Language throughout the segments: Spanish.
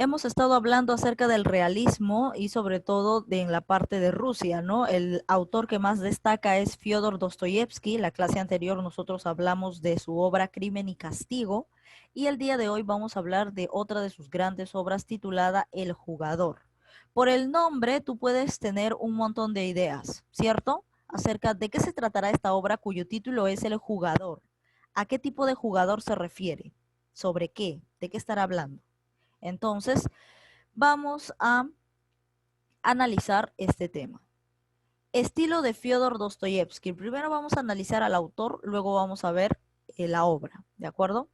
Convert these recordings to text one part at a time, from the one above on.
Hemos estado hablando acerca del realismo y sobre todo en la parte de Rusia, ¿no? El autor que más destaca es Fyodor Dostoyevsky. La clase anterior nosotros hablamos de su obra Crimen y Castigo y el día de hoy vamos a hablar de otra de sus grandes obras titulada El Jugador. Por el nombre tú puedes tener un montón de ideas, ¿cierto? Acerca de qué se tratará esta obra cuyo título es El Jugador. ¿A qué tipo de jugador se refiere? ¿Sobre qué? ¿De qué estará hablando? Entonces, vamos a analizar este tema. Estilo de Fyodor Dostoyevsky. Primero vamos a analizar al autor, luego vamos a ver la obra, ¿de acuerdo?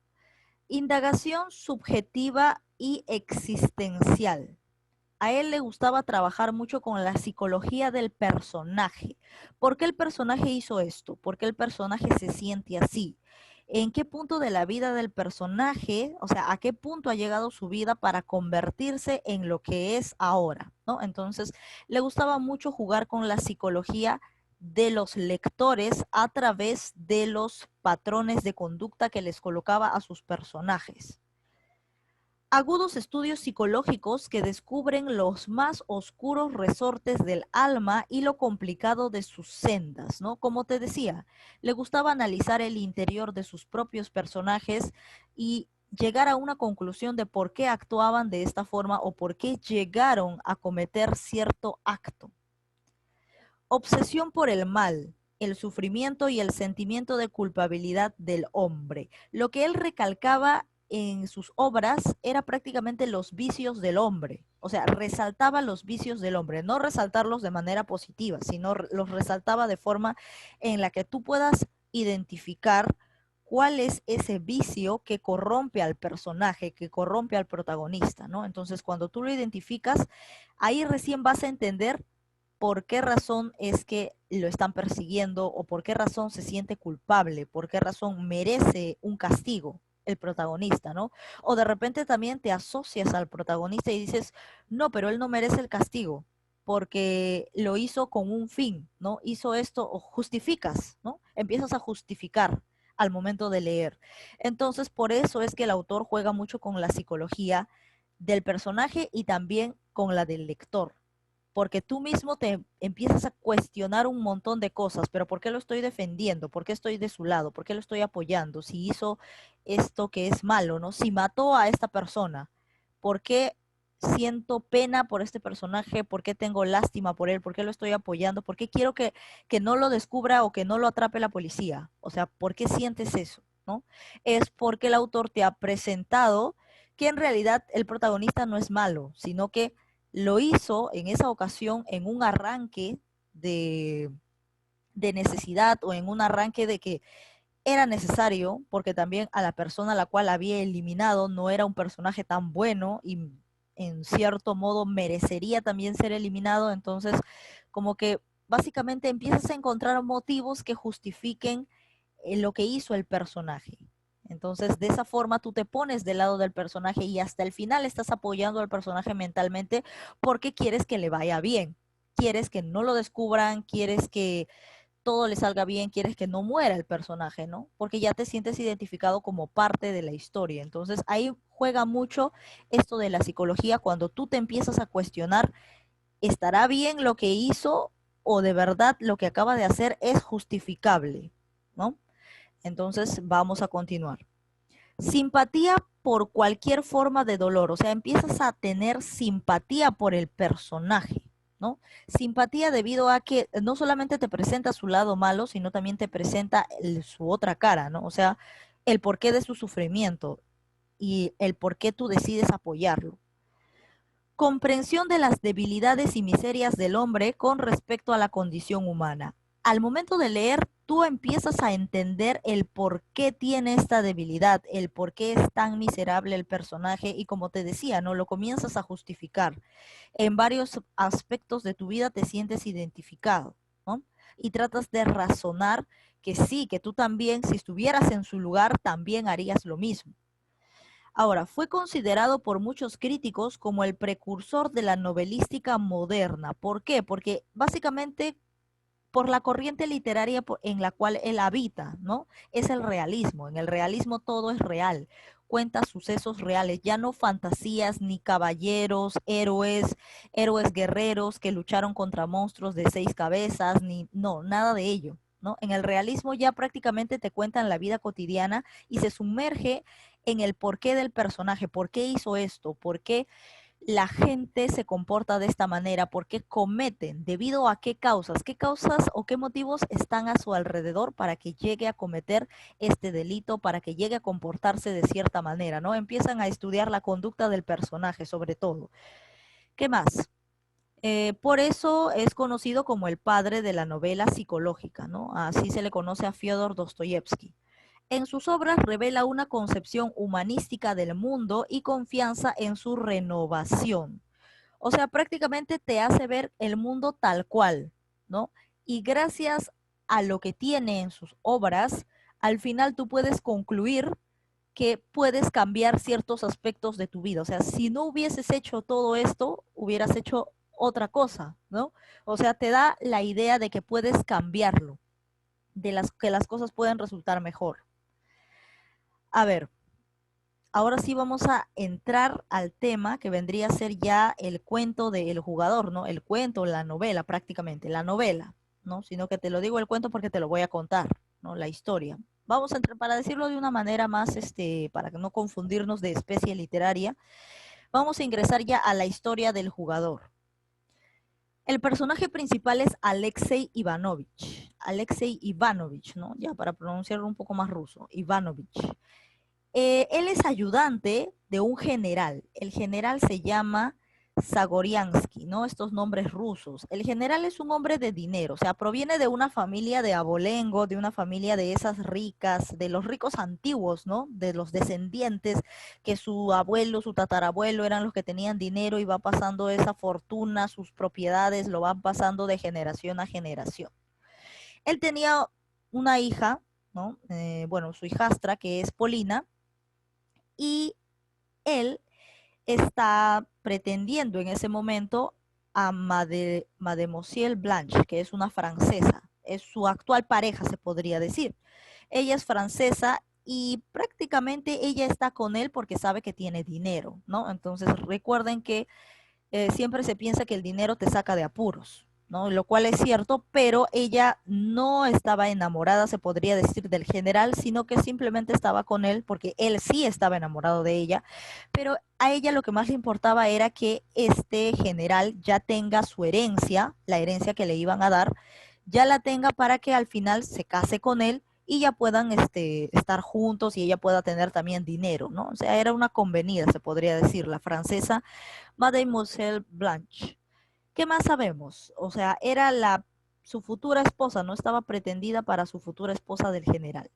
Indagación subjetiva y existencial. A él le gustaba trabajar mucho con la psicología del personaje. ¿Por qué el personaje hizo esto? ¿Por qué el personaje se siente así? ¿En qué punto de la vida del personaje, o sea, a qué punto ha llegado su vida para convertirse en lo que es ahora, ¿no? Entonces, le gustaba mucho jugar con la psicología de los lectores a través de los patrones de conducta que les colocaba a sus personajes. Agudos estudios psicológicos que descubren los más oscuros resortes del alma y lo complicado de sus sendas, ¿no? Como te decía, le gustaba analizar el interior de sus propios personajes y llegar a una conclusión de por qué actuaban de esta forma o por qué llegaron a cometer cierto acto. Obsesión por el mal, el sufrimiento y el sentimiento de culpabilidad del hombre. Lo que él recalcaba en sus obras era prácticamente los vicios del hombre. O sea, resaltaba los vicios del hombre, no resaltarlos de manera positiva, sino los resaltaba de forma en la que tú puedas identificar cuál es ese vicio que corrompe al personaje, que corrompe al protagonista, ¿no? Entonces, cuando tú lo identificas, ahí recién vas a entender por qué razón es que lo están persiguiendo o por qué razón se siente culpable, por qué razón merece un castigo el protagonista, ¿no? O de repente también te asocias al protagonista y dices, no, pero él no merece el castigo porque lo hizo con un fin, ¿no? Hizo esto o justificas, ¿no? Empiezas a justificar al momento de leer. Entonces, por eso es que el autor juega mucho con la psicología del personaje y también con la del lector, porque tú mismo te empiezas a cuestionar un montón de cosas, pero ¿por qué lo estoy defendiendo? ¿Por qué estoy de su lado? ¿Por qué lo estoy apoyando? Si hizo esto que es malo, ¿no? Si mató a esta persona, ¿por qué siento pena por este personaje? ¿Por qué tengo lástima por él? ¿Por qué lo estoy apoyando? ¿Por qué quiero que no lo descubra o que no lo atrape la policía? O sea, ¿por qué sientes eso? ¿No? Es porque el autor te ha presentado que en realidad el protagonista no es malo, sino que lo hizo en esa ocasión en un arranque de, de necesidad o en un arranque de que era necesario, porque también a la persona a la cual había eliminado no era un personaje tan bueno y en cierto modo merecería también ser eliminado. Entonces, como que básicamente empiezas a encontrar motivos que justifiquen lo que hizo el personaje. Entonces, de esa forma tú te pones del lado del personaje y hasta el final estás apoyando al personaje mentalmente porque quieres que le vaya bien, quieres que no lo descubran, quieres que todo le salga bien, quieres que no muera el personaje, ¿no? Porque ya te sientes identificado como parte de la historia. Entonces, ahí juega mucho esto de la psicología cuando tú te empiezas a cuestionar, ¿estará bien lo que hizo o de verdad lo que acaba de hacer es justificable, ¿no? Entonces vamos a continuar. Simpatía por cualquier forma de dolor, o sea, empiezas a tener simpatía por el personaje, ¿no? Simpatía debido a que no solamente te presenta su lado malo, sino también te presenta su otra cara, ¿no? O sea, el porqué de su sufrimiento y el por qué tú decides apoyarlo. Comprensión de las debilidades y miserias del hombre con respecto a la condición humana. Al momento de leer, tú empiezas a entender el por qué tiene esta debilidad, el por qué es tan miserable el personaje y como te decía, no lo comienzas a justificar. En varios aspectos de tu vida te sientes identificado, ¿no? Y tratas de razonar que sí, que tú también, si estuvieras en su lugar, también harías lo mismo. Ahora, fue considerado por muchos críticos como el precursor de la novelística moderna. ¿Por qué? Porque básicamente por la corriente literaria en la cual él habita, ¿no? Es el realismo. En el realismo todo es real. cuenta sucesos reales, ya no fantasías ni caballeros, héroes guerreros que lucharon contra monstruos de 6 cabezas, ni no, nada de ello, ¿no? En el realismo ya prácticamente te cuentan la vida cotidiana y se sumerge en el porqué del personaje, por qué hizo esto, por qué la gente se comporta de esta manera, por qué cometen, debido a qué causas o qué motivos están a su alrededor para que llegue a cometer este delito, para que llegue a comportarse de cierta manera, ¿no? Empiezan a estudiar la conducta del personaje, sobre todo. ¿Qué más? Por eso es conocido como el padre de la novela psicológica, ¿no? Así se le conoce a Fyodor Dostoyevsky. En sus obras revela una concepción humanística del mundo y confianza en su renovación. O sea, prácticamente te hace ver el mundo tal cual, ¿no? Y gracias a lo que tiene en sus obras, al final tú puedes concluir que puedes cambiar ciertos aspectos de tu vida. O sea, si no hubieses hecho todo esto, hubieras hecho otra cosa, ¿no? O sea, te da la idea de que puedes cambiarlo, de que las cosas pueden resultar mejor. A ver, ahora sí vamos a entrar al tema que vendría a ser ya el cuento del jugador, ¿no? El cuento, la novela prácticamente, la novela, ¿no? Sino que te lo digo el cuento porque te lo voy a contar, ¿no? La historia. Vamos a entrar, para decirlo de una manera más, para no confundirnos de especie literaria, vamos a ingresar ya a la historia del jugador. El personaje principal es Alexei Ivanovich. Alexei Ivanovich, ¿no? Ya para pronunciarlo un poco más ruso, Ivanovich. Él es ayudante de un general. El general se llama Zagoriansky, ¿no? Estos nombres rusos. El general es un hombre de dinero, o sea, proviene de una familia de abolengo, de una familia de esas ricas, de los ricos antiguos, ¿no? De los descendientes, que su abuelo, su tatarabuelo eran los que tenían dinero y va pasando esa fortuna, sus propiedades, lo van pasando de generación a generación. Él tenía una hija, ¿no? Bueno, su hijastra, que es Polina, y él está pretendiendo en ese momento a Mademoiselle Blanche, que es una francesa. Es su actual pareja, se podría decir. Ella es francesa y prácticamente ella está con él porque sabe que tiene dinero, ¿no? Entonces recuerden que siempre se piensa que el dinero te saca de apuros, ¿no? Lo cual es cierto, pero ella no estaba enamorada, se podría decir, del general, sino que simplemente estaba con él porque él sí estaba enamorado de ella, pero a ella lo que más le importaba era que este general ya tenga su herencia, la herencia que le iban a dar, ya la tenga para que al final se case con él y ya puedan estar juntos y ella pueda tener también dinero, ¿no? O sea, era una convenida, se podría decir. La francesa Mademoiselle Blanche. ¿Qué más sabemos? O sea, era su futura esposa, no estaba pretendida para su futura esposa del general.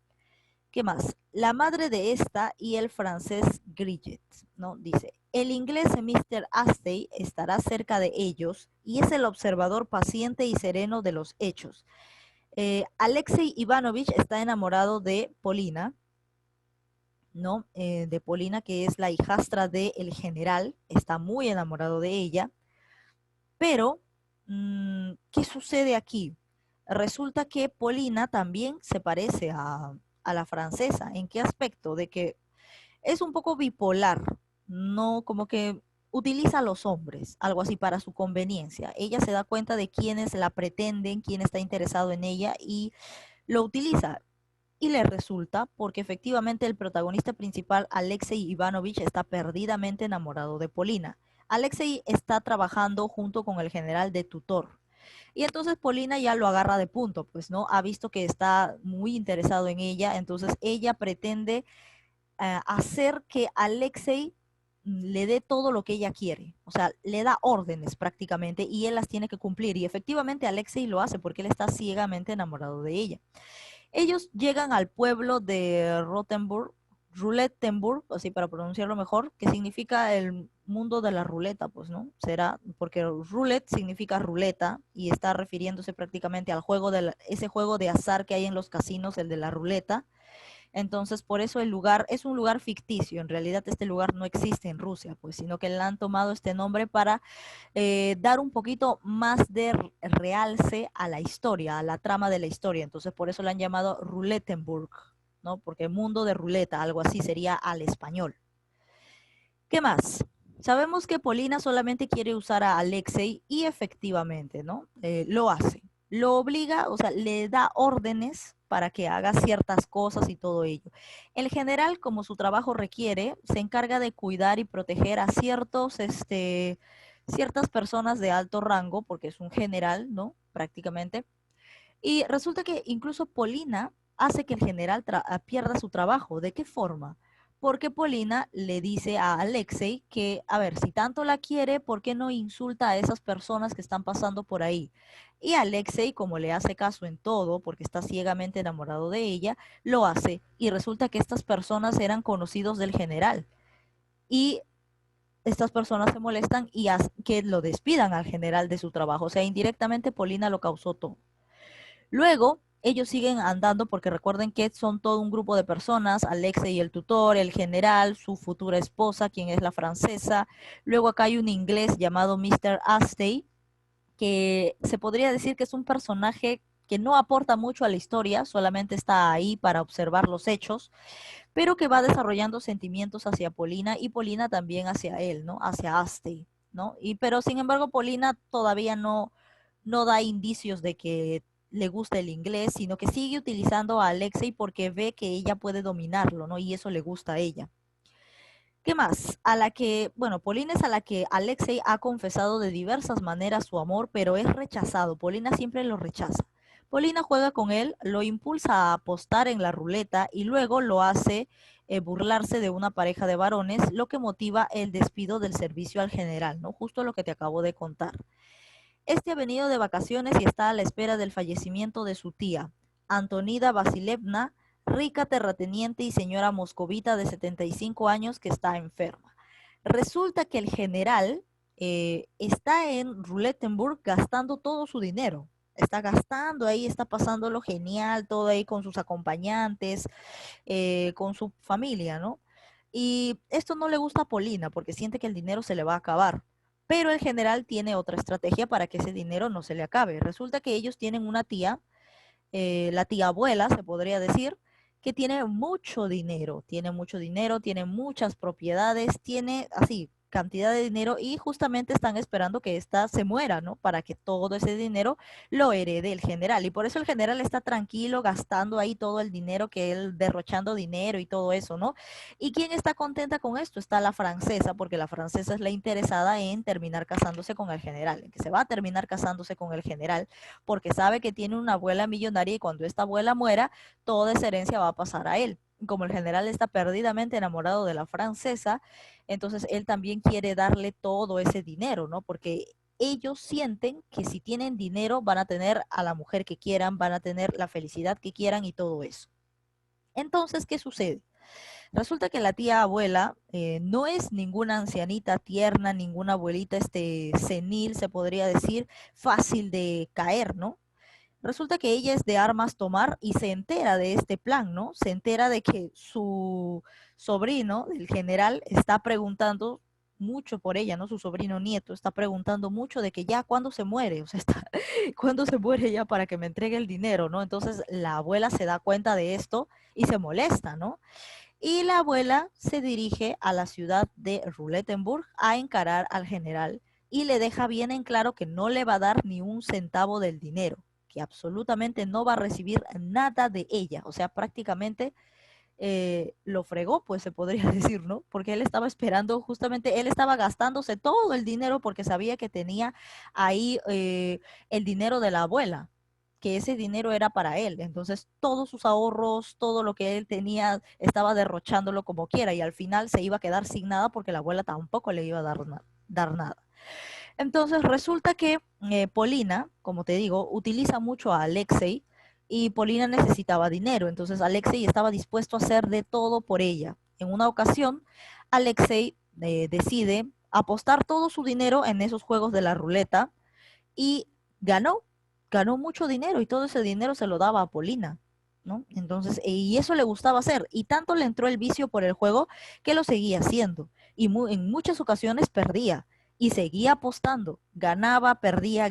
¿Qué más? La madre de esta y el francés Grillet, ¿no? Dice, el inglés Mr. Astey estará cerca de ellos y es el observador paciente y sereno de los hechos. Alexei Ivanovich está enamorado de Polina, ¿no? De Polina, que es la hijastra del general, está muy enamorado de ella, pero ¿qué sucede aquí? Resulta que Polina también se parece a la francesa. ¿En qué aspecto? De que es un poco bipolar, no como que utiliza a los hombres, algo así para su conveniencia. Ella se da cuenta de quiénes la pretenden, quién está interesado en ella y lo utiliza. Y le resulta porque efectivamente el protagonista principal, Alexei Ivanovich, está perdidamente enamorado de Polina. Alexei está trabajando junto con el general de tutor. Y entonces Polina ya lo agarra de punto, pues, ¿no? Ha visto que está muy interesado en ella, entonces ella pretende hacer que Alexei le dé todo lo que ella quiere, o sea, le da órdenes prácticamente y él las tiene que cumplir. Y efectivamente Alexei lo hace porque él está ciegamente enamorado de ella. Ellos llegan al pueblo de Rulettenburg, así para pronunciarlo mejor, que significa el mundo de la ruleta, pues, ¿no? Será, porque roulette significa ruleta y está refiriéndose prácticamente al juego ese juego de azar que hay en los casinos, el de la ruleta. Entonces, por eso el lugar es un lugar ficticio. En realidad, este lugar no existe en Rusia, pues, sino que le han tomado este nombre para dar un poquito más de realce a la historia, a la trama de la historia. Entonces, por eso le han llamado Rulettenburg. ¿no? Porque mundo de ruleta, algo así sería al español. ¿Qué más? Sabemos que Polina solamente quiere usar a Alexei y efectivamente, ¿no? Lo hace. Lo obliga, o sea, le da órdenes para que haga ciertas cosas y todo ello. El general, como su trabajo requiere, se encarga de cuidar y proteger a ciertas personas de alto rango, porque es un general, ¿no? Prácticamente. Y resulta que incluso Polina hace que el general pierda su trabajo. ¿De qué forma? Porque Polina le dice a Alexei que, a ver, si tanto la quiere, ¿por qué no insulta a esas personas que están pasando por ahí? Y Alexei, como le hace caso en todo, porque está ciegamente enamorado de ella, lo hace. Y resulta que estas personas eran conocidos del general. Y estas personas se molestan y hacen que lo despidan al general de su trabajo. O sea, indirectamente Polina lo causó todo. Luego, ellos siguen andando porque recuerden que son todo un grupo de personas, Alexei y el tutor, el general, su futura esposa, quien es la francesa. Luego acá hay un inglés llamado Mr. Astey, que se podría decir que es un personaje que no aporta mucho a la historia, solamente está ahí para observar los hechos, pero que va desarrollando sentimientos hacia Polina y Polina también hacia él, ¿no? Hacia Astey, ¿no? Pero sin embargo, Polina todavía no da indicios de que le gusta el inglés, sino que sigue utilizando a Alexei porque ve que ella puede dominarlo, ¿no? Y eso le gusta a ella. ¿Qué más? Bueno, Polina es a la que Alexei ha confesado de diversas maneras su amor, pero es rechazado. Polina siempre lo rechaza. Polina juega con él, lo impulsa a apostar en la ruleta y luego lo hace burlarse de una pareja de varones, lo que motiva el despido del servicio al general, ¿no? Justo lo que te acabo de contar. Este ha venido de vacaciones y está a la espera del fallecimiento de su tía, Antonida Vasilevna, rica terrateniente y señora moscovita de 75 años que está enferma. Resulta que el general está en Rulettenburg gastando todo su dinero. Está gastando ahí, está pasándolo genial, todo ahí con sus acompañantes, con su familia, ¿no? Y esto no le gusta a Polina porque siente que el dinero se le va a acabar. Pero el general tiene otra estrategia para que ese dinero no se le acabe. Resulta que ellos tienen una tía, la tía abuela, se podría decir, que tiene mucho dinero, tiene muchas propiedades, tiene así cantidad de dinero y justamente están esperando que ésta se muera, ¿no? Para que todo ese dinero lo herede el general. Y por eso el general está tranquilo gastando ahí todo el dinero que él, derrochando dinero y todo eso, ¿no? ¿Y quién está contenta con esto? Está la francesa, porque la francesa es la interesada en terminar casándose con el general, en que se va a terminar casándose con el general porque sabe que tiene una abuela millonaria y cuando esta abuela muera, toda esa herencia va a pasar a él. Como el general está perdidamente enamorado de la francesa, entonces él también quiere darle todo ese dinero, ¿no? Porque ellos sienten que si tienen dinero van a tener a la mujer que quieran, van a tener la felicidad que quieran y todo eso. Entonces, ¿qué sucede? Resulta que la tía abuela no es ninguna ancianita tierna, ninguna abuelita senil, se podría decir, fácil de caer, ¿no? Resulta que ella es de armas tomar y se entera de este plan, ¿no? Se entera de que su sobrino, el general, está preguntando mucho por ella, ¿no? Su sobrino nieto está preguntando mucho de que ya cuándo se muere, o sea, cuándo se muere ya para que me entregue el dinero, ¿no? Entonces la abuela se da cuenta de esto y se molesta, ¿no? Y la abuela se dirige a la ciudad de Rulettenburg a encarar al general y le deja bien en claro que no le va a dar ni un centavo del dinero, que absolutamente no va a recibir nada de ella. O sea, prácticamente lo fregó, pues se podría decir, ¿no? Porque él estaba esperando, justamente, él estaba gastándose todo el dinero porque sabía que tenía ahí el dinero de la abuela, que ese dinero era para él. Entonces, todos sus ahorros, todo lo que él tenía, estaba derrochándolo como quiera y al final se iba a quedar sin nada porque la abuela tampoco le iba a dar nada. Entonces, resulta que Polina, como te digo, utiliza mucho a Alexei y Polina necesitaba dinero. Entonces, Alexei estaba dispuesto a hacer de todo por ella. En una ocasión, Alexei decide apostar todo su dinero en esos juegos de la ruleta y ganó, ganó mucho dinero y todo ese dinero se lo daba a Polina, ¿no? Entonces, y eso le gustaba hacer y tanto le entró el vicio por el juego que lo seguía haciendo y en muchas ocasiones perdía. y seguía apostando. Ganaba, perdía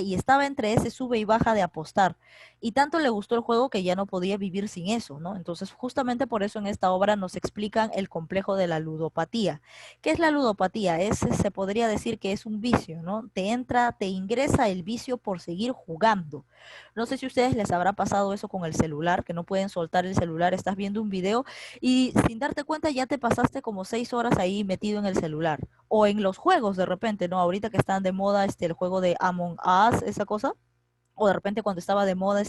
y estaba entre ese sube y baja de apostar. Y tanto le gustó el juego que ya no podía vivir sin eso, ¿no? Entonces, justamente por eso en esta obra nos explican el complejo de la ludopatía. ¿Qué es la ludopatía? Se podría decir que es un vicio, ¿no? Te ingresa el vicio por seguir jugando. No sé si a ustedes les habrá pasado eso con el celular, que no pueden soltar el celular, estás viendo un video y sin darte cuenta ya te pasaste como 6 horas ahí metido en el celular. O en los juegos de repente, ¿no? Ahorita que están de moda el juego de Among Us, esa cosa. O de repente cuando estaba de moda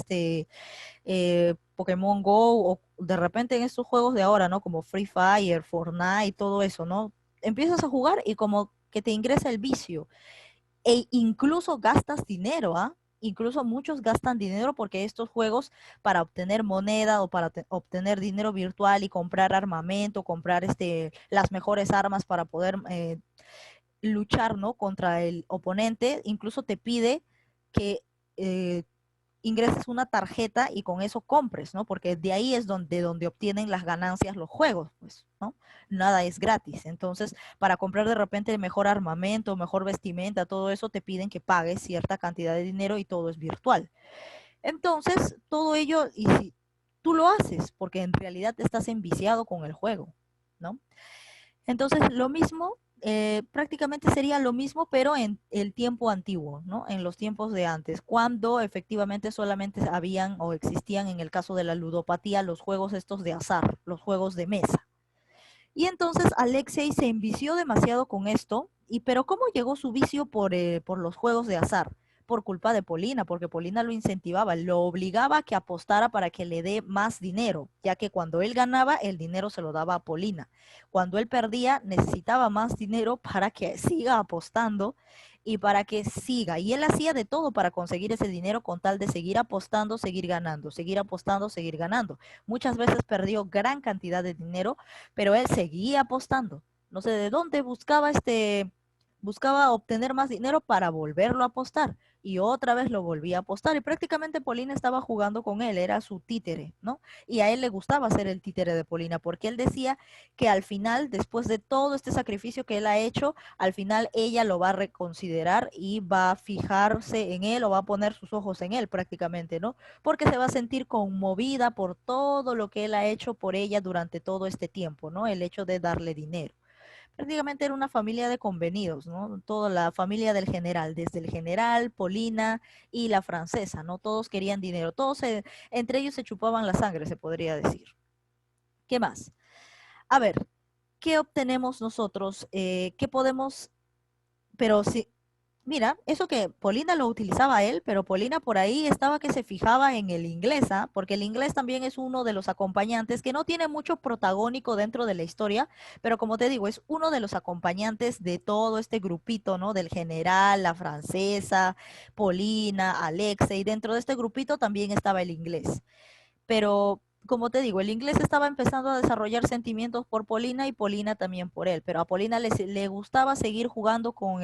Pokémon Go, o de repente en estos juegos de ahora, ¿no? Como Free Fire, Fortnite, todo eso, ¿no? Empiezas a jugar y como que te ingresa el vicio. E incluso gastas dinero, ¿ah? Incluso muchos gastan dinero porque estos juegos para obtener moneda o para obtener dinero virtual y comprar armamento, comprar las mejores armas para poder luchar, ¿no? Contra el oponente, incluso te pide que eh, ingreses una tarjeta y con eso compres, ¿no? Porque de ahí es donde obtienen las ganancias los juegos, pues, ¿no? Nada es gratis. Entonces, para comprar de repente mejor armamento, mejor vestimenta, todo eso te piden que pagues cierta cantidad de dinero y todo es virtual. Entonces, todo ello, y si tú lo haces, porque en realidad estás enviciado con el juego, ¿no? Entonces, lo mismo, prácticamente sería lo mismo, pero en el tiempo antiguo, ¿no? En los tiempos de antes, cuando efectivamente solamente habían o existían, en el caso de la ludopatía, los juegos estos de azar, los juegos de mesa. Y entonces Alexei se envició demasiado con esto, pero ¿cómo llegó su vicio por los juegos de azar? Por culpa de Polina, porque Polina lo incentivaba, lo obligaba a que apostara para que le dé más dinero, ya que cuando él ganaba, el dinero se lo daba a Polina. Cuando él perdía, necesitaba más dinero para que siga apostando y para que siga. Y él hacía de todo para conseguir ese dinero con tal de seguir apostando, seguir ganando, seguir apostando, seguir ganando. Muchas veces perdió gran cantidad de dinero, pero él seguía apostando. No sé de dónde buscaba obtener más dinero para volverlo a apostar. Y otra vez lo volvía a apostar. Y prácticamente Polina estaba jugando con él, era su títere, ¿no? Y a él le gustaba ser el títere de Polina, porque él decía que al final, después de todo este sacrificio que él ha hecho, al final ella lo va a reconsiderar y va a fijarse en él o va a poner sus ojos en él prácticamente, ¿no? Porque se va a sentir conmovida por todo lo que él ha hecho por ella durante todo este tiempo, ¿no? El hecho de darle dinero. Prácticamente era una familia de convenidos, ¿no? Toda la familia del general, desde el general, Polina y la francesa, ¿no? Todos querían dinero, entre ellos se chupaban la sangre, se podría decir. ¿Qué más? A ver, ¿qué obtenemos nosotros? ¿Qué podemos, pero sí, mira, eso que Polina lo utilizaba él, pero Polina por ahí estaba que se fijaba en el inglés, ¿ah? Porque el inglés también es uno de los acompañantes que no tiene mucho protagónico dentro de la historia, pero como te digo, es uno de los acompañantes de todo este grupito, ¿no? Del general, la francesa, Polina, Alexa, y dentro de este grupito también estaba el inglés. Pero como te digo, el inglés estaba empezando a desarrollar sentimientos por Polina y Polina también por él, pero a Polina le gustaba seguir jugando con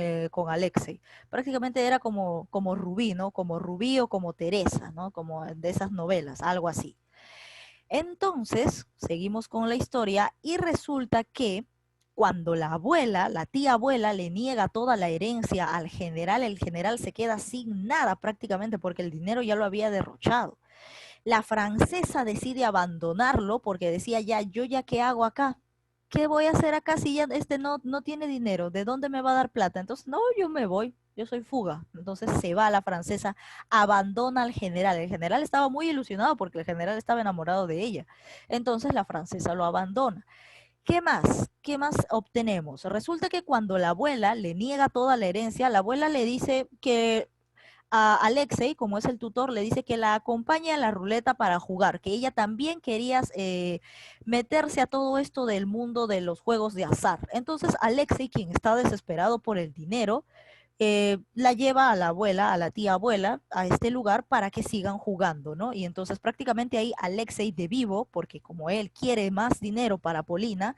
Alexei. Prácticamente era como Rubí, ¿no? Como Rubí o como Teresa, ¿no? Como de esas novelas, algo así. Entonces, seguimos con la historia y resulta que cuando la abuela, la tía abuela, le niega toda la herencia al general, el general se queda sin nada prácticamente porque el dinero ya lo había derrochado. La francesa decide abandonarlo porque decía ya, yo ya qué hago acá. ¿Qué voy a hacer acá si ya no tiene dinero? ¿De dónde me va a dar plata? Entonces, no, yo me voy, yo soy fuga. Entonces se va la francesa, abandona al general. El general estaba muy ilusionado porque el general estaba enamorado de ella. Entonces la francesa lo abandona. ¿Qué más? ¿Qué más obtenemos? Resulta que cuando la abuela le niega toda la herencia, la abuela le dice que a Alexei, como es el tutor, le dice que la acompañe a la ruleta para jugar, que ella también quería meterse a todo esto del mundo de los juegos de azar. Entonces Alexei, quien está desesperado por el dinero, la lleva a la abuela, a la tía abuela, a este lugar para que sigan jugando, ¿no? Y entonces prácticamente ahí Alexei de vivo, porque como él quiere más dinero para Polina,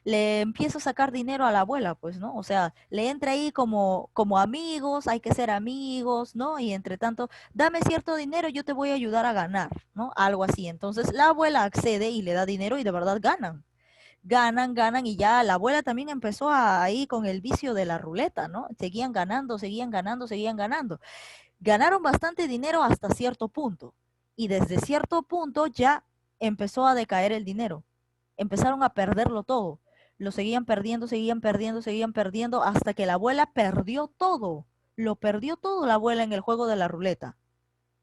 le empieza a sacar dinero a la abuela, pues, ¿no? O sea, le entra ahí como amigos, hay que ser amigos, ¿no? Y entre tanto, dame cierto dinero, yo te voy a ayudar a ganar, ¿no? Algo así. Entonces la abuela accede y le da dinero y de verdad ganan. ganan, ganan, y ya la abuela también empezó ahí con el vicio de la ruleta, ¿no? Seguían ganando, seguían ganando, seguían ganando. Ganaron bastante dinero hasta cierto punto, y desde cierto punto ya empezó a decaer el dinero. Empezaron a perderlo todo. Lo seguían perdiendo, seguían perdiendo, seguían perdiendo, hasta que la abuela perdió todo. Lo perdió todo la abuela en el juego de la ruleta.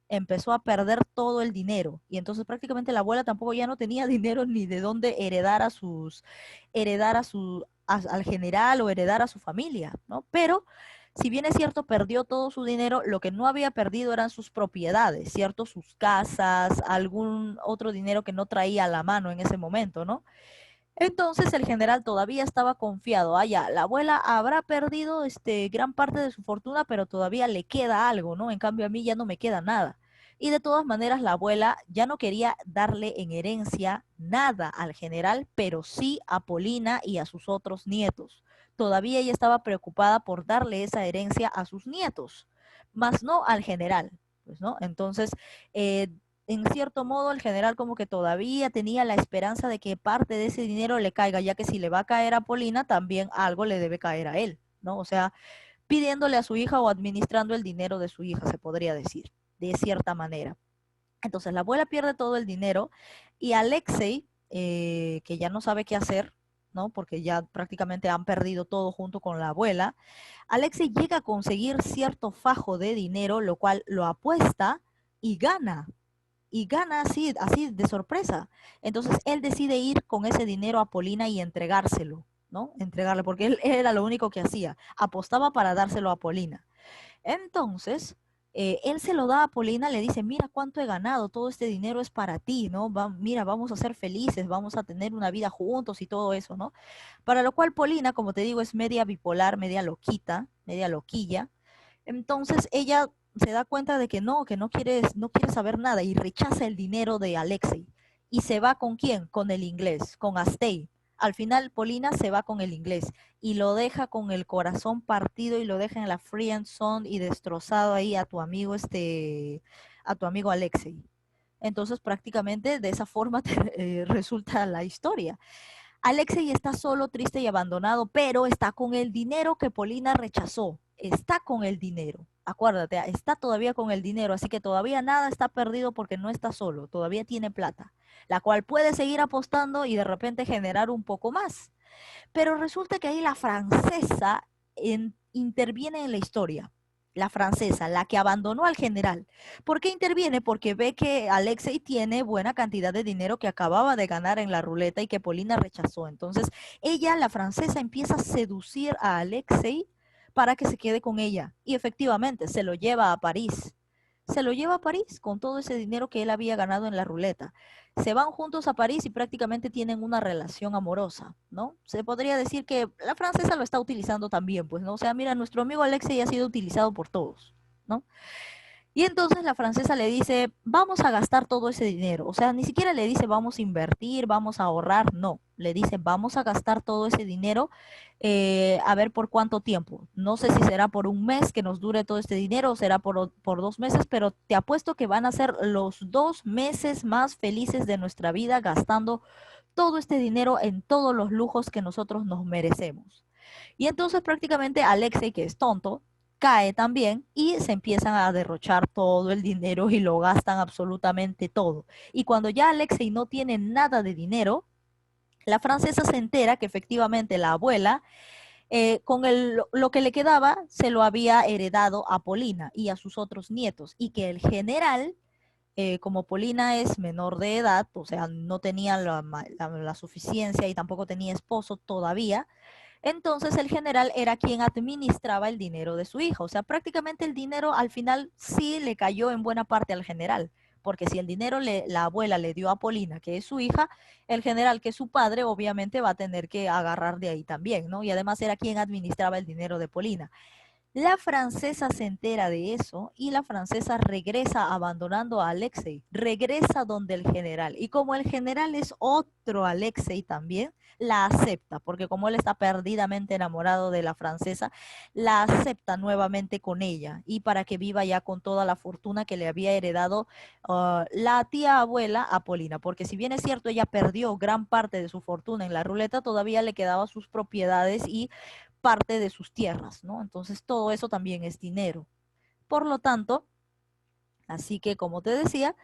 Empezó a perder todo el dinero, y entonces prácticamente la abuela tampoco ya no tenía dinero ni de dónde heredar a sus, heredar a su, al general, o heredar a su familia, ¿no? Pero si bien es cierto, perdió todo su dinero, lo que no había perdido eran sus propiedades, ¿cierto? Sus casas, algún otro dinero que no traía a la mano en ese momento, ¿no? Entonces el general todavía estaba confiado. Ah, ya, la abuela habrá perdido gran parte de su fortuna, pero todavía le queda algo, ¿no? En cambio, a mí ya no me queda nada. Y de todas maneras, la abuela ya no quería darle en herencia nada al general, pero sí a Polina y a sus otros nietos. Todavía ella estaba preocupada por darle esa herencia a sus nietos, más no al general, pues, ¿no? Entonces, eh, en cierto modo, el general como que todavía tenía la esperanza de que parte de ese dinero le caiga, ya que si le va a caer a Polina, también algo le debe caer a él, ¿no? O sea, pidiéndole a su hija, o administrando el dinero de su hija, se podría decir, de cierta manera. Entonces la abuela pierde todo el dinero, y Alexei, que ya no sabe qué hacer, ¿no? Porque ya prácticamente han perdido todo junto con la abuela. Alexei llega a conseguir cierto fajo de dinero, lo cual lo apuesta y gana, así, así de sorpresa. Entonces él decide ir con ese dinero a Polina y entregárselo, ¿no? Entregarle, porque él era lo único que hacía, apostaba para dárselo a Polina. Entonces, él se lo da a Polina, le dice, mira cuánto he ganado, todo este dinero es para ti, ¿no? Mira, vamos a ser felices, vamos a tener una vida juntos y todo eso, ¿no? Para lo cual Polina, como te digo, es media bipolar, media loquita, media loquilla. Entonces ella se da cuenta de que no quiere saber nada, y rechaza el dinero de Alexei. ¿Y se va con quién? Con el inglés, con Astey. Al final Polina se va con el inglés y lo deja con el corazón partido, y lo deja en la friend zone y destrozado ahí a tu amigo a tu amigo Alexei. Entonces prácticamente de esa forma resulta la historia. Alexei está solo, triste y abandonado, pero está con el dinero que Polina rechazó. Está con el dinero. Acuérdate, está todavía con el dinero, así que todavía nada está perdido, porque no está solo, todavía tiene plata, la cual puede seguir apostando y de repente generar un poco más. Pero resulta que ahí la francesa interviene en la historia. La francesa, la que abandonó al general. ¿Por qué interviene? Porque ve que Alexei tiene buena cantidad de dinero que acababa de ganar en la ruleta y que Polina rechazó. Entonces, ella, la francesa, empieza a seducir a Alexei para que se quede con ella. Y efectivamente, se lo lleva a París. Se lo lleva a París con todo ese dinero que él había ganado en la ruleta. Se van juntos a París y prácticamente tienen una relación amorosa, ¿no? Se podría decir que la francesa lo está utilizando también, pues, ¿no? O sea, mira, nuestro amigo Alexei ha sido utilizado por todos, ¿no? Y entonces la francesa le dice, vamos a gastar todo ese dinero. O sea, ni siquiera le dice, vamos a invertir, vamos a ahorrar. No, le dice, vamos a gastar todo ese dinero, a ver por cuánto tiempo. No sé si será por un mes que nos dure todo este dinero, o será por 2 meses, pero te apuesto que van a ser los 2 meses más felices de nuestra vida, gastando todo este dinero en todos los lujos que nosotros nos merecemos. Y entonces prácticamente Alexei, que es tonto, cae también, y se empiezan a derrochar todo el dinero y lo gastan absolutamente todo. Y cuando ya Alexei no tiene nada de dinero, la francesa se entera que efectivamente la abuela, con lo que le quedaba, se lo había heredado a Polina y a sus otros nietos, y que el general, como Polina es menor de edad, o sea, no tenía la suficiencia y tampoco tenía esposo todavía, entonces el general era quien administraba el dinero de su hija. O sea, prácticamente el dinero al final sí le cayó en buena parte al general, porque si el dinero la abuela le dio a Polina, que es su hija, el general, que es su padre, obviamente va a tener que agarrar de ahí también, ¿no? Y además era quien administraba el dinero de Polina. La francesa se entera de eso y la francesa regresa abandonando a Alexei, regresa donde el general. Y como el general es otro Alexei también, la acepta, porque como él está perdidamente enamorado de la francesa, la acepta nuevamente con ella y para que viva ya con toda la fortuna que le había heredado la tía abuela Apolina, porque si bien es cierto, ella perdió gran parte de su fortuna en la ruleta, todavía le quedaban sus propiedades y parte de sus tierras, ¿no? Entonces todo eso también es dinero. Por lo tanto, así que como te decía,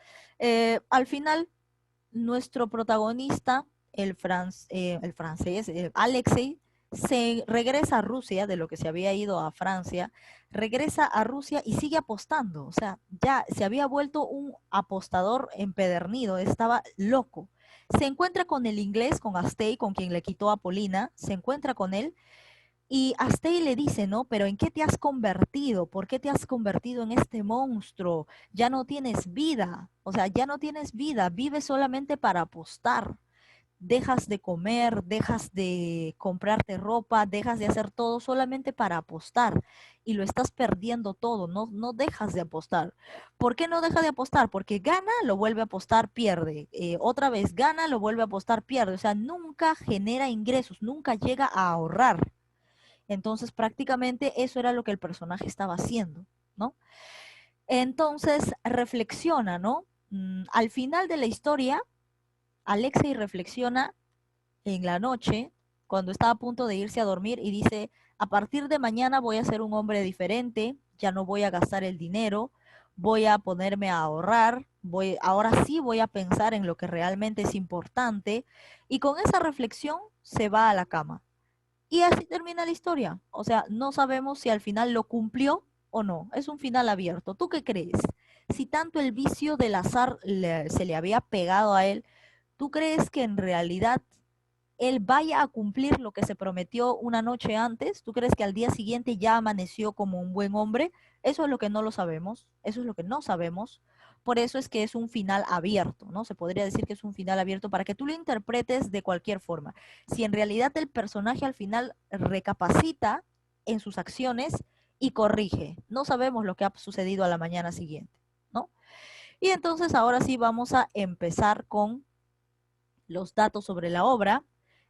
al final nuestro protagonista, el francés, Alexei, se regresa a Rusia, de lo que se había ido a Francia, regresa a Rusia y sigue apostando. O sea, ya se había vuelto un apostador empedernido, estaba loco. Se encuentra con el inglés, con Astey, con quien le quitó a Polina, se encuentra con él y Astey le dice, ¿no? Pero ¿en qué te has convertido? ¿Por qué te has convertido en este monstruo? Ya no tienes vida, o sea, ya no tienes vida, vives solamente para apostar. Dejas de comer, dejas de comprarte ropa, dejas de hacer todo solamente para apostar y lo estás perdiendo todo, no, no dejas de apostar. ¿Por qué no deja de apostar? Porque gana, lo vuelve a apostar, pierde. Otra vez gana, lo vuelve a apostar, pierde. O sea, nunca genera ingresos, nunca llega a ahorrar. Entonces, prácticamente eso era lo que el personaje estaba haciendo, ¿no? Entonces, reflexiona, ¿no? Al final de la historia, Alexei reflexiona en la noche, cuando está a punto de irse a dormir y dice, a partir de mañana voy a ser un hombre diferente, ya no voy a gastar el dinero, voy a ponerme a ahorrar, ahora sí voy a pensar en lo que realmente es importante y con esa reflexión se va a la cama. Y así termina la historia. O sea, no sabemos si al final lo cumplió o no. Es un final abierto. ¿Tú qué crees? Si tanto el vicio del azar se le había pegado a él, ¿tú crees que en realidad él vaya a cumplir lo que se prometió una noche antes? ¿Tú crees que al día siguiente ya amaneció como un buen hombre? Eso es lo que no lo sabemos, eso es lo que no sabemos. Por eso es que es un final abierto, ¿no? Se podría decir que es un final abierto para que tú lo interpretes de cualquier forma. Si en realidad el personaje al final recapacita en sus acciones y corrige, no sabemos lo que ha sucedido a la mañana siguiente, ¿no? Y entonces ahora sí vamos a empezar con los datos sobre la obra.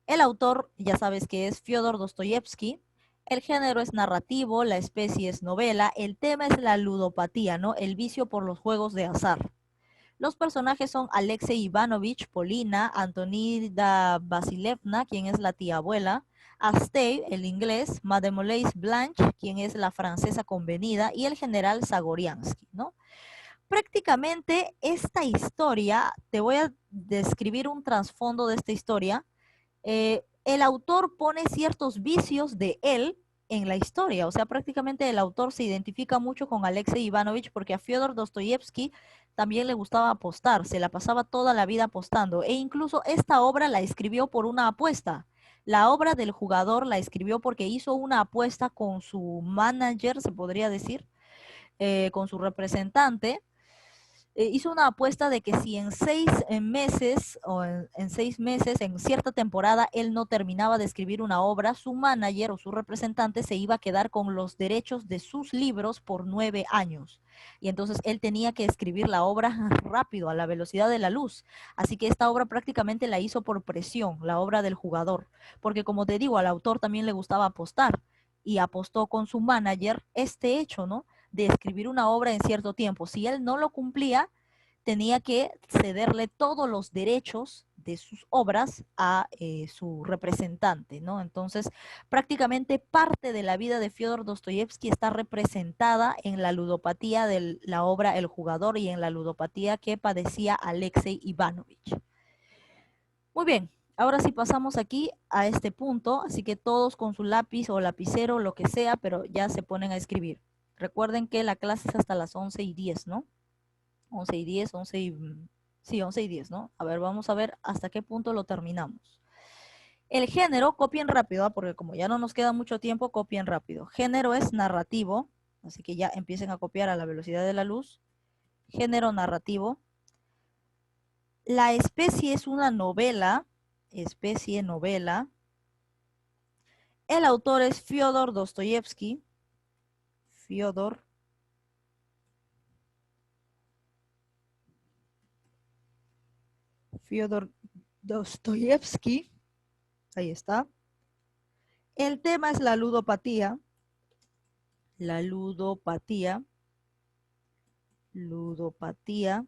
El autor, ya sabes que es Fyodor Dostoyevsky. El género es narrativo, la especie es novela, el tema es la ludopatía, ¿no? El vicio por los juegos de azar. Los personajes son Alexei Ivanovich, Polina, Antonida Vasilevna, quien es la tía abuela, Astey, el inglés, Mademoiselle Blanche, quien es la francesa convenida, y el general Zagoriansky, ¿no? Prácticamente esta historia, te voy a describir un trasfondo de esta historia. El autor pone ciertos vicios de él en la historia, o sea, prácticamente el autor se identifica mucho con Alexei Ivanovich porque a Fyodor Dostoyevsky también le gustaba apostar, se la pasaba toda la vida apostando e incluso esta obra la escribió por una apuesta. La obra del jugador la escribió porque hizo una apuesta con su manager, se podría decir, con su representante, hizo una apuesta de que si en 6 meses o en 6 meses, en cierta temporada, él no terminaba de escribir una obra, su manager o su representante se iba a quedar con los derechos de sus libros por 9 años. Y entonces él tenía que escribir la obra rápido, a la velocidad de la luz. Así que esta obra prácticamente la hizo por presión, la obra del jugador. Porque como te digo, al autor también le gustaba apostar y apostó con su manager este hecho, ¿no? De escribir una obra en cierto tiempo. Si él no lo cumplía, tenía que cederle todos los derechos de sus obras a su representante, ¿no? Entonces, prácticamente parte de la vida de Fyodor Dostoyevsky está representada en la ludopatía de la obra El jugador y en la ludopatía que padecía Alexei Ivanovich. Muy bien, ahora sí pasamos aquí a este punto, así que todos con su lápiz o lapicero, lo que sea, pero ya se ponen a escribir. Recuerden que la clase es hasta las 11:10, ¿no? 11:10, 11 y... Sí, 11:10, ¿no? A ver, vamos a ver hasta qué punto lo terminamos. El género, copien rápido, porque como ya no nos queda mucho tiempo, copien rápido. Género es narrativo, así que ya empiecen a copiar a la velocidad de la luz. Género narrativo. La especie es una novela, especie novela. El autor es Fyodor Dostoyevsky. Fyodor Dostoyevsky. Ahí está. El tema es la ludopatía. La ludopatía. Ludopatía.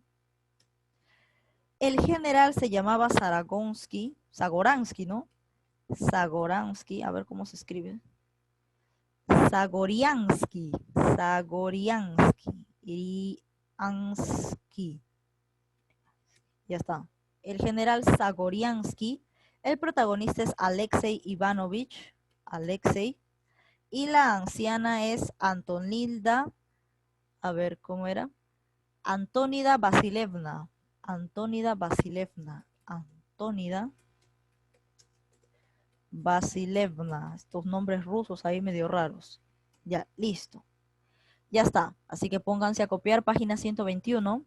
El general se llamaba Zagoransky, ¿no? Zagoransky, a ver cómo se escribe. Zagoriansky. Ya está. El general Zagoriansky. El protagonista es Alexei Ivanovich. Alexei. Y la anciana es Antonilda. A ver, ¿cómo era? Antónida Vasilevna. Antónida Vasilevna. Antónida Vasilevna. Estos nombres rusos ahí medio raros. Ya, listo. Ya está. Así que pónganse a copiar página 121.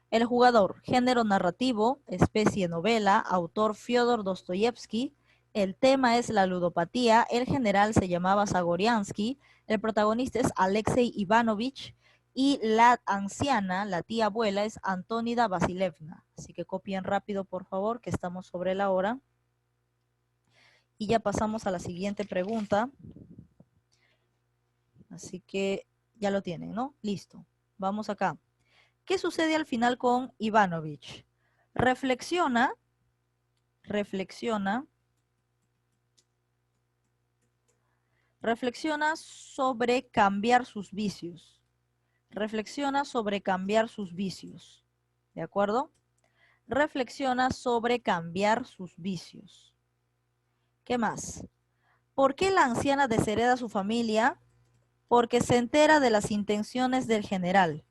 El jugador, género narrativo, especie novela, autor Fyodor Dostoyevsky. El tema es la ludopatía. El general se llamaba Zagoriansky. El protagonista es Alexei Ivanovich. Y la anciana, la tía abuela, es Antónida Vasilevna. Así que copien rápido, por favor, que estamos sobre la hora. Y ya pasamos a la siguiente pregunta. Así que ya lo tienen, ¿no? Listo. Vamos acá. ¿Qué sucede al final con Ivanovich? Reflexiona sobre cambiar sus vicios. Reflexiona sobre cambiar sus vicios. ¿De acuerdo? Reflexiona sobre cambiar sus vicios. ¿Qué más? ¿Por qué la anciana deshereda a su familia? Porque se entera de las intenciones del general.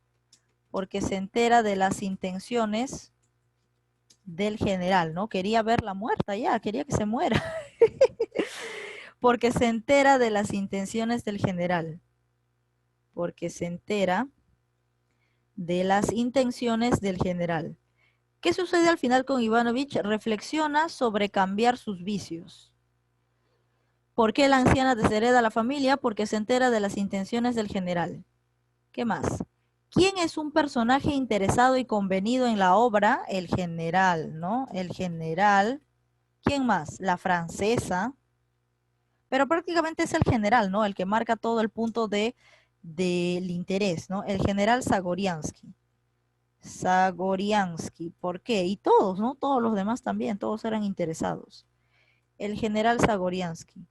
Porque se entera de las intenciones del general, ¿no? Quería verla muerta ya, quería que se muera. Porque se entera de las intenciones del general. Porque se entera de las intenciones del general. ¿Qué sucede al final con Ivanovich? Reflexiona sobre cambiar sus vicios. ¿Por qué la anciana deshereda a la familia? Porque se entera de las intenciones del general. ¿Qué más? ¿Quién es un personaje interesado y convenido en la obra? El general, ¿no? El general. ¿Quién más? La francesa. Pero prácticamente es el general, ¿no? El que marca todo el punto del interés, ¿no? El general Zagoriansky. Zagoriansky. ¿Por qué? Y todos, ¿no? Todos los demás también, todos eran interesados. El general Zagoriansky.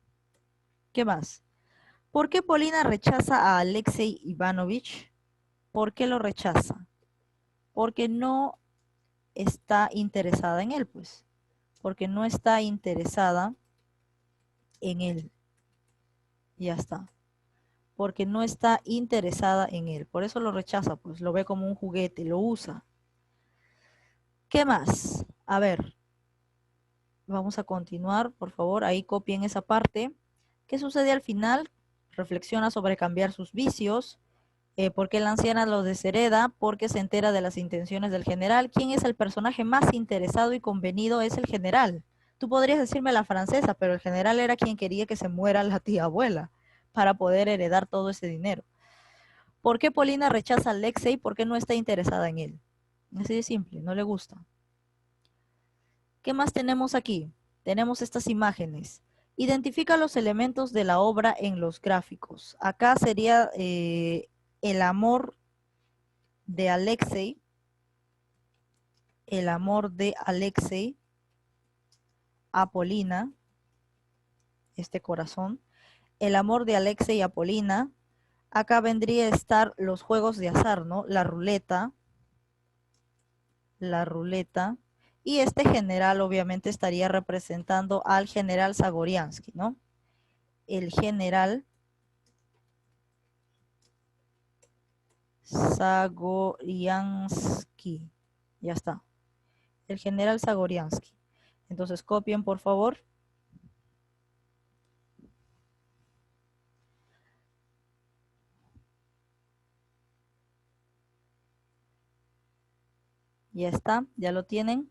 ¿Qué más? ¿Por qué Polina rechaza a Alexei Ivanovich? ¿Por qué lo rechaza? Porque no está interesada en él, pues. Porque no está interesada en él. Ya está. Porque no está interesada en él. Por eso lo rechaza, pues lo ve como un juguete, lo usa. ¿Qué más? A ver, vamos a continuar, por favor, ahí copien esa parte. ¿Qué sucede al final? Reflexiona sobre cambiar sus vicios. ¿Por qué la anciana los deshereda? Porque se entera de las intenciones del general. ¿Quién es el personaje más interesado y convenido? Es el general. Tú podrías decirme la francesa, pero el general era quien quería que se muera la tía abuela para poder heredar todo ese dinero. ¿Por qué Polina rechaza a Alexei? Porque no está interesada en él. Así de simple, no le gusta. ¿Qué más tenemos aquí? Tenemos estas imágenes. Identifica los elementos de la obra en los gráficos. Acá sería el amor de Alexei. El amor de Alexei a Polina. Este corazón. El amor de Alexei a Polina. Acá vendría a estar los juegos de azar, ¿no? La ruleta. La ruleta. Y este general obviamente estaría representando al general Zagoriansky, ¿no? El general Zagoriansky. Ya está. El general Zagoriansky. Entonces copien, por favor. Ya está, ya lo tienen.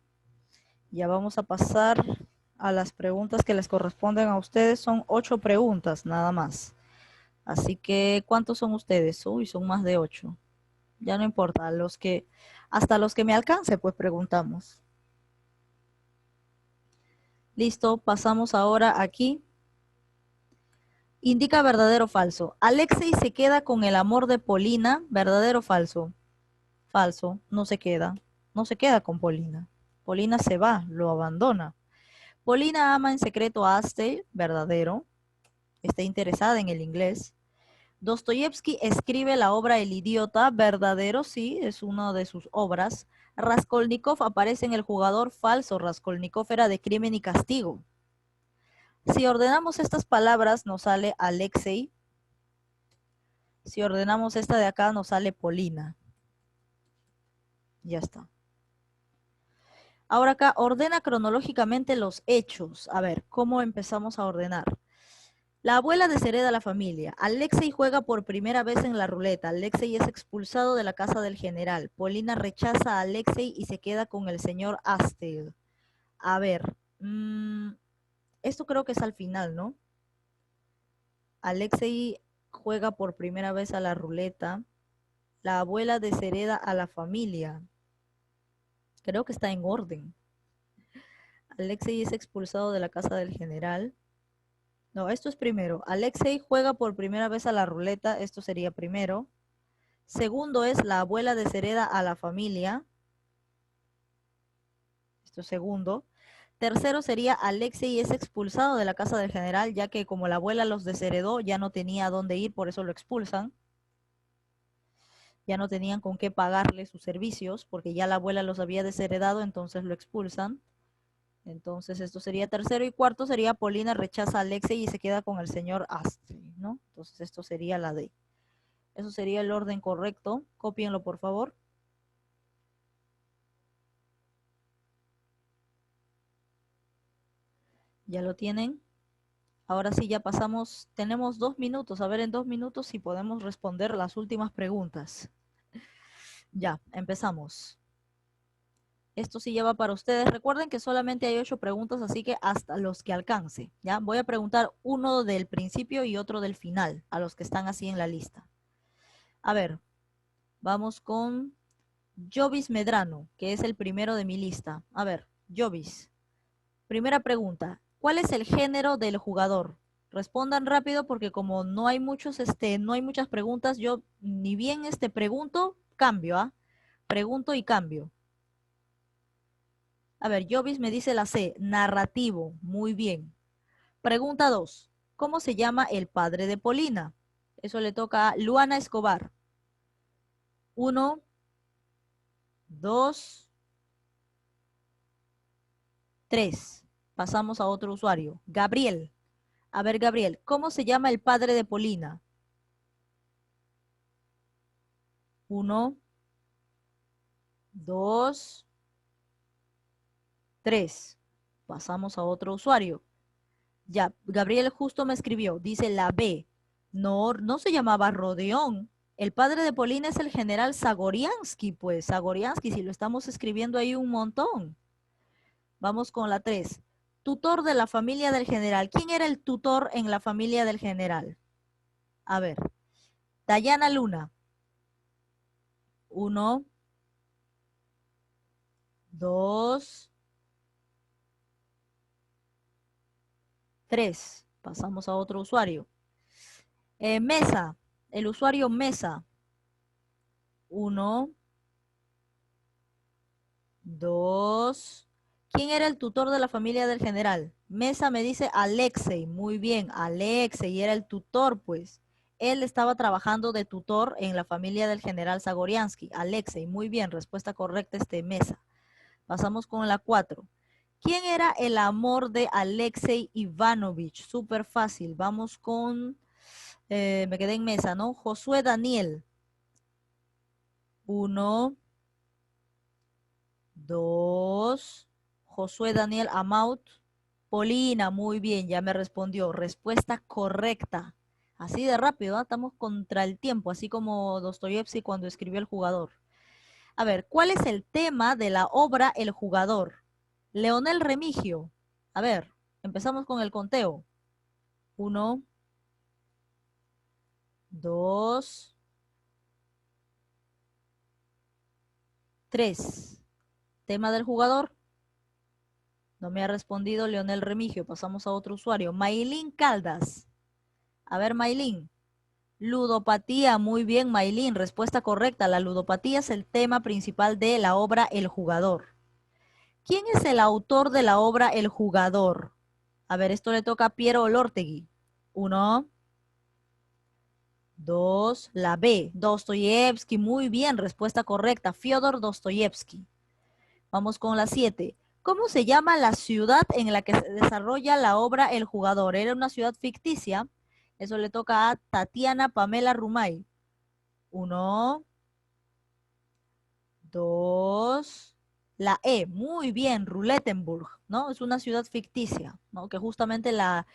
Ya vamos a pasar a las preguntas que les corresponden a ustedes. Son 8 preguntas nada más. Así que, ¿cuántos son ustedes? Uy, son más de 8. Ya no importa, hasta los que me alcance, pues preguntamos. Listo, pasamos ahora aquí. Indica verdadero o falso. Alexei se queda con el amor de Polina, verdadero o falso. Falso, no se queda. No se queda con Polina. Polina se va, lo abandona. Polina ama en secreto a Astey, verdadero. Está interesada en el inglés. Dostoyevsky escribe la obra El idiota, verdadero, sí, es una de sus obras. Raskolnikov aparece en El jugador, falso. Raskolnikov era de Crimen y Castigo. Si ordenamos estas palabras, nos sale Alexei. Si ordenamos esta de acá, nos sale Polina. Ya está. Ahora acá, ordena cronológicamente los hechos. A ver, ¿cómo empezamos a ordenar? La abuela deshereda a la familia. Alexei juega por primera vez en la ruleta. Alexei es expulsado de la casa del general. Polina rechaza a Alexei y se queda con el señor Astel. A ver, esto creo que es al final, ¿no? Alexei juega por primera vez a la ruleta. La abuela deshereda a la familia. Creo que está en orden. Alexei es expulsado de la casa del general. No, esto es primero. Alexei juega por primera vez a la ruleta. Esto sería primero. Segundo es la abuela deshereda a la familia. Esto es segundo. Tercero sería Alexei es expulsado de la casa del general, ya que como la abuela los desheredó, ya no tenía a dónde ir, por eso lo expulsan. Ya no tenían con qué pagarle sus servicios, porque ya la abuela los había desheredado, entonces lo expulsan. Entonces esto sería tercero y cuarto sería Polina rechaza a Alexei y se queda con el señor Astri, ¿no? Entonces esto sería la D. Eso sería el orden correcto. Cópienlo, por favor. Ya lo tienen. Ahora sí, ya pasamos. Tenemos 2 minutos. A ver, en 2 minutos si podemos responder las últimas preguntas. Ya, empezamos. Esto sí ya va para ustedes. Recuerden que solamente hay 8 preguntas, así que hasta los que alcance. ¿Ya? Voy a preguntar uno del principio y otro del final, a los que están así en la lista. A ver, vamos con Jovis Medrano, que es el primero de mi lista. A ver, Jovis. Primera pregunta. ¿Cuál es el género del jugador? Respondan rápido porque como no hay no hay muchas preguntas, yo ni bien pregunto, cambio, ¿ah? Pregunto y cambio. A ver, Jovis me dice la C, narrativo. Muy bien. Pregunta 2. ¿Cómo se llama el padre de Polina? Eso le toca a Luana Escobar. 1, 2, 3. Pasamos a otro usuario. Gabriel. A ver, Gabriel, ¿cómo se llama el padre de Polina? 1, 2, 3. Pasamos a otro usuario. Ya, Gabriel justo me escribió, dice la B. No, no se llamaba Rodeón. El padre de Polina es el general Zagoriansky, pues. Zagoriansky, si lo estamos escribiendo ahí un montón. Vamos con la 3. Tutor de la familia del general. ¿Quién era el tutor en la familia del general? A ver. Dayana Luna. 1, 2, 3. Pasamos a otro usuario. Mesa. El usuario Mesa. 1, 2. ¿Quién era el tutor de la familia del general? Mesa me dice Alexei. Muy bien, Alexei era el tutor, pues. Él estaba trabajando de tutor en la familia del general Zagoriansky. Alexei, muy bien, respuesta correcta Mesa. Pasamos con la 4. ¿Quién era el amor de Alexei Ivanovich? Súper fácil. Vamos con, me quedé en Mesa, ¿no? Josué Daniel. 1, 2. Josué Daniel Amaut. Polina, muy bien, ya me respondió. Respuesta correcta. Así de rápido, ¿eh? Estamos contra el tiempo, así como Dostoyevsky cuando escribió El jugador. A ver, ¿cuál es el tema de la obra El jugador? Leonel Remigio. A ver, empezamos con el conteo. 1, 2, 3. Tema del jugador. No me ha respondido Leonel Remigio. Pasamos a otro usuario. Maylin Caldas. A ver, Maylin. Ludopatía. Muy bien, Maylin. Respuesta correcta. La ludopatía es el tema principal de la obra El Jugador. ¿Quién es el autor de la obra El Jugador? A ver, esto le toca a Piero Olórtegui. 1, 2, la B. Dostoyevsky. Muy bien, respuesta correcta. Fyodor Dostoyevsky. Vamos con la 7. ¿Cómo se llama la ciudad en la que se desarrolla la obra El Jugador? ¿Era una ciudad ficticia? Eso le toca a Tatiana Pamela Rumay. 1, 2, la E. Muy bien, Rulettenburg, ¿no? Es una ciudad ficticia, ¿no? Que justamente la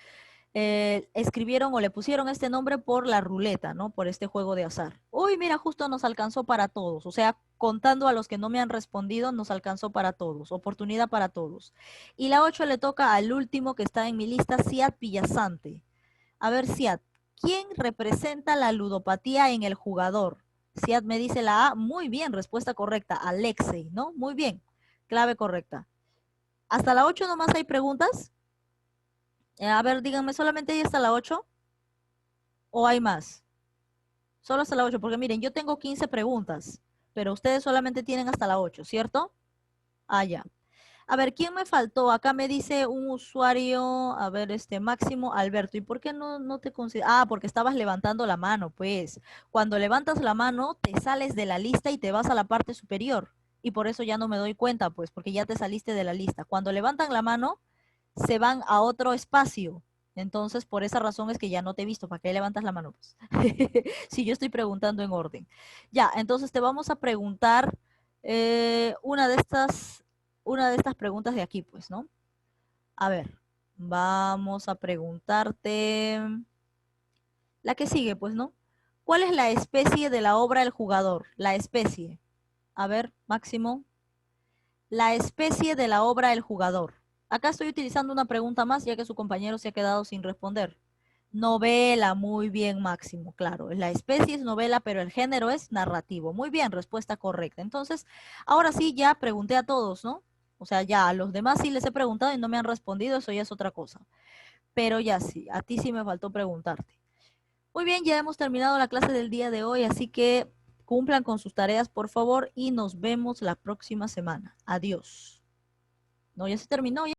escribieron o le pusieron este nombre por la ruleta, ¿no? Por este juego de azar. Uy, mira, justo nos alcanzó para todos. O sea, contando a los que no me han respondido, nos alcanzó para todos. Oportunidad para todos. Y la 8 le toca al último que está en mi lista, Siad Villasante. A ver, Siad, ¿quién representa la ludopatía en el jugador? Siad me dice la A. Muy bien, respuesta correcta. Alexei, ¿no? Muy bien. Clave correcta. ¿Hasta la 8 nomás hay preguntas? A ver, díganme, ¿solamente hay hasta la 8 o hay más? Solo hasta la 8, porque miren, yo tengo 15 preguntas, pero ustedes solamente tienen hasta la 8, ¿cierto? Ah, ya. A ver, ¿quién me faltó? Acá me dice un usuario, a ver, Máximo Alberto. ¿Y por qué no te consideras? Ah, porque estabas levantando la mano, pues. Cuando levantas la mano, te sales de la lista y te vas a la parte superior. Y por eso ya no me doy cuenta, pues, porque ya te saliste de la lista. Cuando levantan la mano, se van a otro espacio. Entonces, por esa razón es que ya no te he visto. ¿Para qué levantas la mano? Pues? Si yo estoy preguntando en orden. Ya, entonces te vamos a preguntar una de estas preguntas de aquí, pues, ¿no? A ver, vamos a preguntarte la que sigue, pues, ¿no? ¿Cuál es la especie de la obra El Jugador? La especie. A ver, Máximo. La especie de la obra El Jugador. Acá estoy utilizando una pregunta más, ya que su compañero se ha quedado sin responder. Novela, muy bien, Máximo, claro. La especie es novela, pero el género es narrativo. Muy bien, respuesta correcta. Entonces, ahora sí, ya pregunté a todos, ¿no? O sea, ya a los demás sí les he preguntado y no me han respondido, eso ya es otra cosa. Pero ya sí, a ti sí me faltó preguntarte. Muy bien, ya hemos terminado la clase del día de hoy, así que cumplan con sus tareas, por favor, y nos vemos la próxima semana. Adiós. No, ya se terminó, ya.